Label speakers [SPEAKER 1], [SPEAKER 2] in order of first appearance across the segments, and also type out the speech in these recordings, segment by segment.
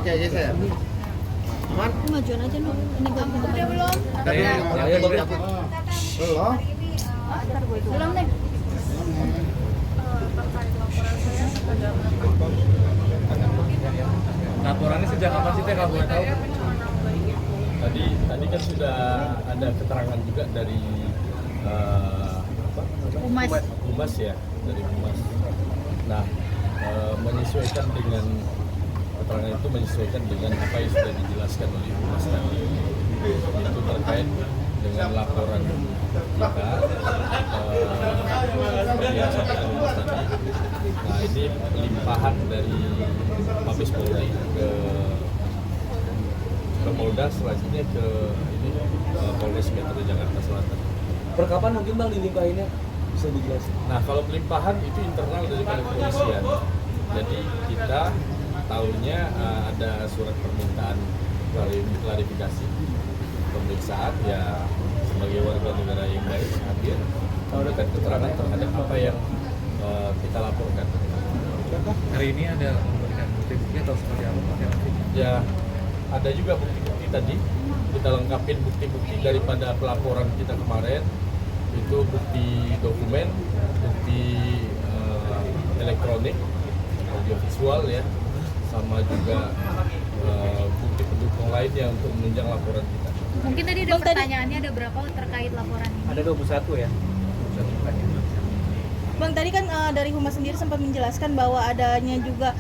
[SPEAKER 1] Oke, aja saya. Aman?
[SPEAKER 2] Majuan aja dong. Ini gua
[SPEAKER 3] Udah belum?
[SPEAKER 1] Ayo, belum. Belum.
[SPEAKER 3] Belum deh. Terkait laporan saya ada
[SPEAKER 4] Laporannya sejak kapan sih teh, kalau boleh tahu?
[SPEAKER 5] Tadi kan sudah ada keterangan juga dari Humas ya, dari Humas. Nah, menyesuaikan dengan keterangan itu menyesuaikan dengan apa yang sudah dijelaskan oleh Humas tadi. Itu terkait dengan laporan kita seperti yang sampaikan Humas tadi. Nah, ini limpahan dari Mabes Polri ke Polda, selanjutnya ke Polres Metro Jakarta Selatan.
[SPEAKER 4] Per kapan mungkin Bang dilimpahinnya? Bisa dijelaskan?
[SPEAKER 5] Nah, kalau pelimpahan itu internal dari kepolisian. Jadi kita tahunya ada surat permintaan klarifikasi pemeriksaan ya, sebagai warga negara yang baik hadir memberikan keterangan terhadap apa yang kita laporkan.
[SPEAKER 4] Hari ini ada memberikan bukti-bukti atau seperti apa Pak?
[SPEAKER 5] Ya, ada juga bukti-bukti tadi. Kita lengkapin bukti-bukti daripada pelaporan kita kemarin. Itu bukti dokumen, bukti elektronik, audiovisual ya, sama juga bukti pendukung lainnya untuk menunjang laporan kita.
[SPEAKER 3] Mungkin tadi ada pertanyaannya, ada berapa terkait laporan ini?
[SPEAKER 4] Ada 21 ya? 21 pertanyaan.
[SPEAKER 2] Bang, tadi kan dari Humas sendiri sempat menjelaskan bahwa adanya juga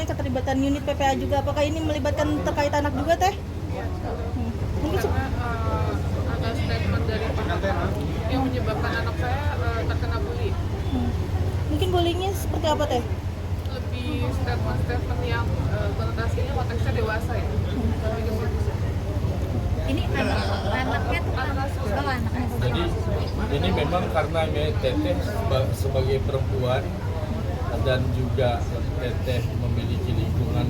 [SPEAKER 2] keterlibatan unit PPA juga. Apakah ini melibatkan terkait anak juga, Teh? Mungkin
[SPEAKER 6] Karena ada statement dari Pak yang menyebabkan anak saya terkena bully.
[SPEAKER 2] Mungkin bullyingnya seperti apa, Teh?
[SPEAKER 6] Lebih statement-statement yang konotasinya konteksnya dewasa ya.
[SPEAKER 3] Ini anaknya tuh anaknya.
[SPEAKER 5] Jadi ini memang karena Teteh sebagai perempuan dan juga Teteh memiliki lingkungan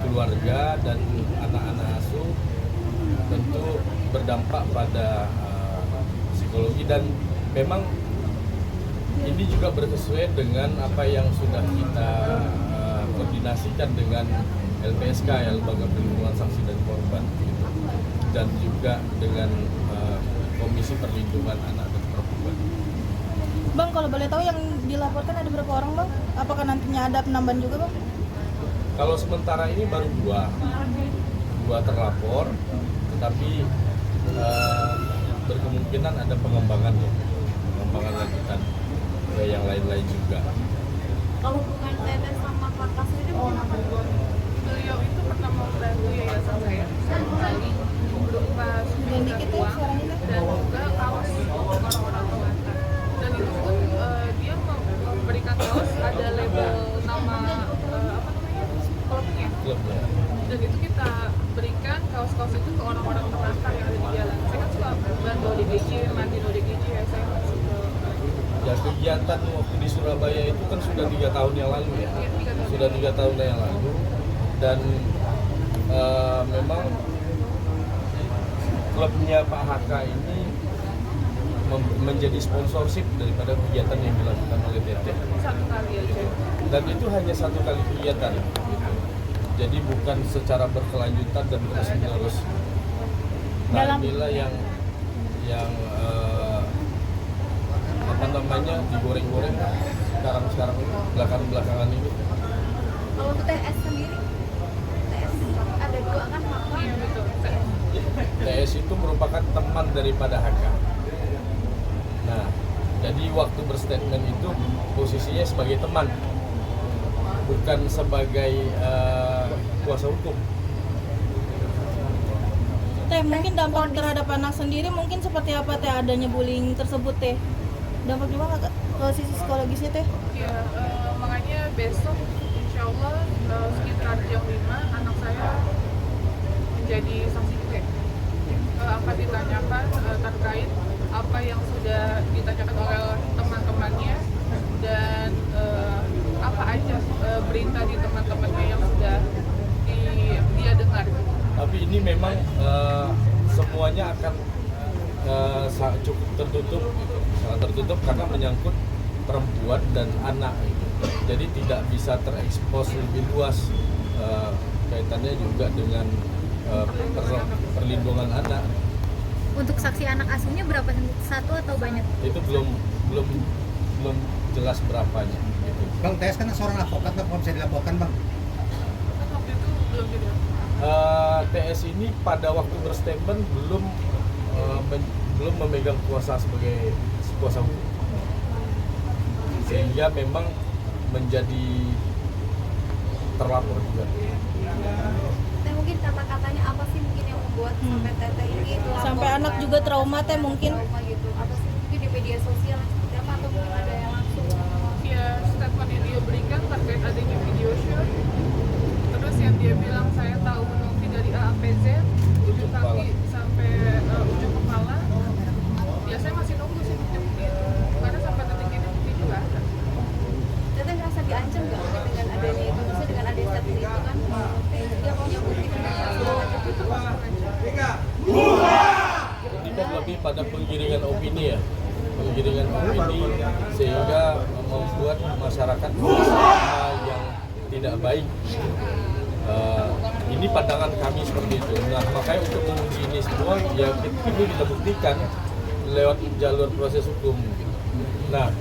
[SPEAKER 5] keluarga dan anak-anak asuh, tentu berdampak pada psikologi, dan memang ini juga bersesuaian dengan apa yang sudah kita koordinasikan dengan LPSK ya, Lembaga Perlindungan Saksi dan Korban, dan juga dengan Komisi Perlindungan Anak dan Perempuan.
[SPEAKER 2] Bang, kalau boleh tahu yang dilaporkan ada berapa orang, Bang? Apakah nantinya ada penambahan juga, Bang?
[SPEAKER 5] Kalau sementara ini baru dua terlapor, tetapi berkemungkinan ada pengembangan lanjutan ke yang lain-lain juga.
[SPEAKER 3] Kalau hubungan Teteh sama kakak sendiri gimana?
[SPEAKER 6] Beliau itu pernah membantu yayasan saya kali berupa
[SPEAKER 2] Dan dikit ya suaranya, Teh.
[SPEAKER 6] dan juga kaos orang-orang tua. Dan itu pun dia memberikan kaos ada label nama klubnya.
[SPEAKER 5] Klubnya.
[SPEAKER 6] Dan itu kita berikan kaos-kaos itu ke orang-orang terlantar yang ada di jalan. Saya kan suka bantu ODGJ, mantin ODGJ ya, saya masuk ke
[SPEAKER 5] Ya, kegiatan waktu di Surabaya itu kan sudah 3 tahun yang lalu ya. Sudah 3 tahun yang lalu, dan memang klubnya Pak HK ini menjadi sponsorship daripada kegiatan yang dilakukan oleh Teteh.
[SPEAKER 6] satu kali aja.
[SPEAKER 5] Dan itu hanya satu kali kegiatan gitu. Jadi bukan secara berkelanjutan dan terus-menerus. Nah, inilah yang digoreng-goreng sekarang ini, belakangan ini.
[SPEAKER 3] Kalau untuk TS sendiri, TS ada dua kan kakak?
[SPEAKER 6] Iya betul.
[SPEAKER 5] TS itu merupakan teman daripada HK. Nah, jadi waktu berstatement itu posisinya sebagai teman, bukan sebagai kuasa hukum.
[SPEAKER 2] Teh, mungkin dampak terhadap anak sendiri mungkin seperti apa, Teh, adanya bullying tersebut, Teh? Dampak juga nggak ke sisi psikologisnya, Teh?
[SPEAKER 6] Ya, makanya besok insya Allah sekitar jam 5 anak saya menjadi saksi juga. Akan ditanyakan terkait apa yang sudah ditanyakan oleh teman-temannya dan apa aja berita di teman-temannya yang sudah dia dengar.
[SPEAKER 5] Tapi ini memang semuanya akan cukup sangat tertutup karena menyangkut perempuan dan anak. Jadi tidak bisa terekspos lebih luas kaitan kaitannya juga dengan perlindungan anak.
[SPEAKER 3] Untuk saksi anak asuhnya berapa? Satu atau banyak?
[SPEAKER 5] Itu belum jelas berapanya gitu.
[SPEAKER 1] Bang, TS kan seorang advokat, Bang, kalau bisa dilaporkan, Bang.
[SPEAKER 6] Kan waktu itu belum tidak.
[SPEAKER 5] TS ini pada waktu berstatement belum memegang kuasa sebagai kuasa hukum, sehingga memang menjadi terlapor juga.
[SPEAKER 3] Teh, mungkin kata-katanya apa sih mungkin yang membuat sampai Teteh ini lapor
[SPEAKER 2] Sampai anak
[SPEAKER 3] ke-
[SPEAKER 2] juga trauma teh mungkin.
[SPEAKER 3] trauma gitu. Apa sih mungkin di media sosial seperti apa, atau mungkin ada yang langsung?
[SPEAKER 6] Ya, statement yang dia berikan terkait adanya video shoot. Terus yang dia bilang saya tahu Novi dari A sampai Z, ujung kaki sampai ujung kepala. Ya saya masih nunggu sih bukti-bukti itu. Karena sampai detik ini bukti juga ada.
[SPEAKER 3] Teteh ngerasa diancam nggak dengan adanya itu? Maksudnya dengan adanya statement itu kan, dia punya bukti segala macam itu
[SPEAKER 5] Ini kan lebih pada penggiringan opini ya, penggiringan opini sehingga membuat masyarakat berusaha yang tidak baik. Ini pandangan kami seperti itu. Nah, makanya untuk menguji ini semua ya ini kita buktikan lewat jalur proses hukum. Gitu. Nah,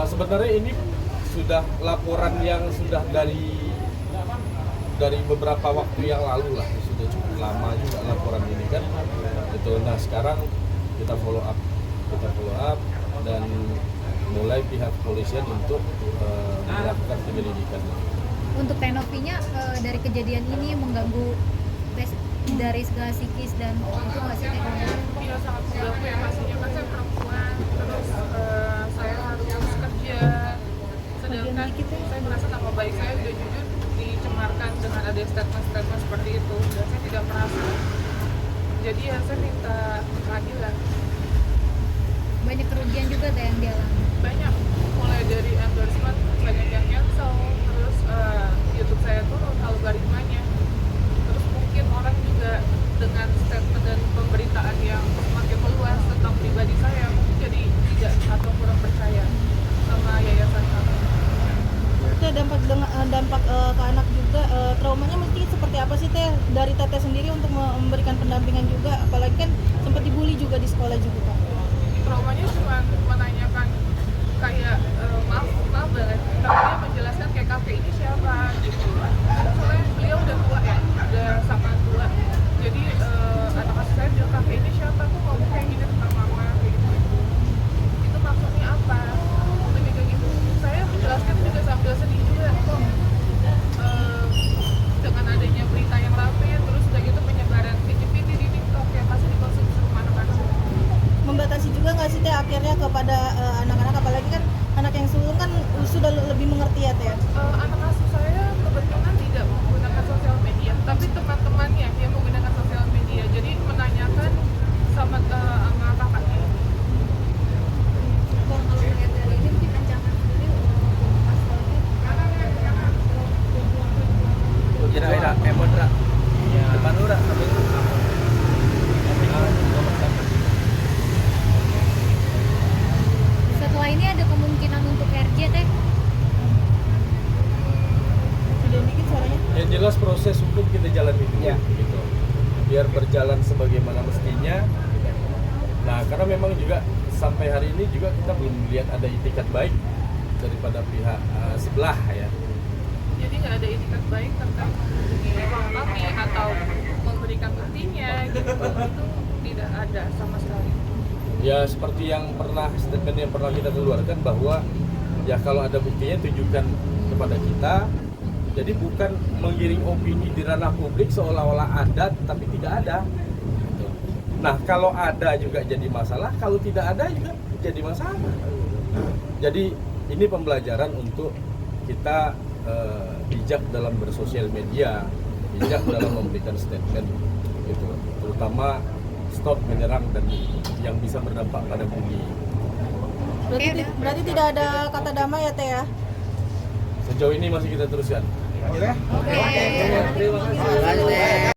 [SPEAKER 5] sebenarnya ini sudah laporan yang sudah dari beberapa waktu yang lalu lah, sudah cukup lama juga laporan ini kan. Itu. Nah, sekarang kita follow up dan mulai pihak kepolisian untuk melakukan penyelidikan.
[SPEAKER 3] Untuk Tenovinya dari kejadian ini mengganggu dari segala psikis dan itu nggak sih Teh?
[SPEAKER 6] Iya sangat mengganggu ya, pastinya kan saya perempuan, terus saya harus kerja, sedangkan saya merasa nama baik saya udah jujur dicemarkan dengan ada statement-statement seperti itu, dan saya tidak merasa. Jadi ya saya minta keadilan.
[SPEAKER 3] Banyak kerugian juga Teh yang dialami.
[SPEAKER 6] Banyak, mulai dari endorsement banyak yang cancel, terus YouTube saya turun algoritmanya, terus mungkin orang juga dengan statement dan pemberitaan yang semakin meluas tentang pribadi saya mungkin jadi tidak atau kurang percaya sama yayasan kami.
[SPEAKER 2] Teh, dampak ke anak juga, traumanya mesti seperti apa sih Teh dari Teteh sendiri untuk memberikan pendampingan juga, apalagi kan sempat dibully juga di sekolah juga Pak.
[SPEAKER 6] Traumanya cuma menanyakan kayak maaf banget, tapi dia menjelaskan kayak kakek ini siapa gitu. Soalnya beliau udah tua ya, udah sangat tua. Jadi anak asuh saya bilang kakek ini siapa, tuh ngomong kayak gini tentang mama kayak gitu. Itu maksudnya apa? Lebih kayak gitu. Saya menjelaskan juga sambil sedih juga kok. Dengan adanya berita yang rame, terus udah gitu penyebaran video di TikTok yang pasti dikonsumsi sama anak-anak.
[SPEAKER 2] Membatasi juga nggak sih Teh akhirnya kepada anak-anak, apalagi kan anak yang sulung kan sudah lebih mengerti ya Teh?
[SPEAKER 6] Anak asuh saya kebetulan tidak menggunakan sosial media, tapi teman-temannya yang menggunakan sosial media, jadi menanyakan sama kakaknya.
[SPEAKER 3] Kalau melihat dari ini mungkin ancaman sendiri untuk pasalnya.
[SPEAKER 1] Kira-kira emot rak. Depan lu rak.
[SPEAKER 3] Setelah ini ada kemungkinan untuk RJ Teh?
[SPEAKER 2] Sudah dikit suaranya.
[SPEAKER 5] Yang jelas proses hukum kita jalani dulu, gitu. Biar berjalan sebagaimana mestinya. Nah, karena memang juga sampai hari ini juga kita belum melihat ada itikat baik daripada pihak sebelah ya.
[SPEAKER 6] Jadi nggak ada itikat baik tentang menghubungi kami atau memberikan buktinya gitu, itu tidak ada sama sekali.
[SPEAKER 5] Ya seperti yang statement yang pernah kita keluarkan bahwa ya kalau ada buktinya tunjukkan kepada kita. Jadi bukan menggiring opini di ranah publik seolah-olah ada tapi tidak ada. Gitu. Nah kalau ada juga jadi masalah, kalau tidak ada juga jadi masalah. Jadi ini pembelajaran untuk kita bijak dalam bersosial media, bijak dalam memberikan statement, gitu. Terutama stop menyerang dan yang bisa berdampak pada bumi.
[SPEAKER 2] Berarti tidak ada kata damai ya Teh ya?
[SPEAKER 5] Sejauh ini masih kita teruskan.
[SPEAKER 3] Oke.
[SPEAKER 1] Terima kasih.